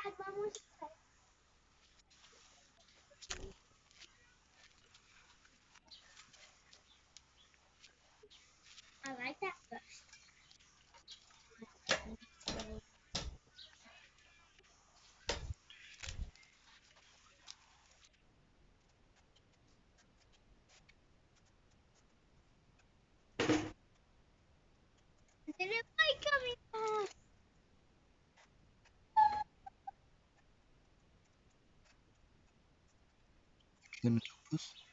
I like that first. Did it like coming off? Can you focus?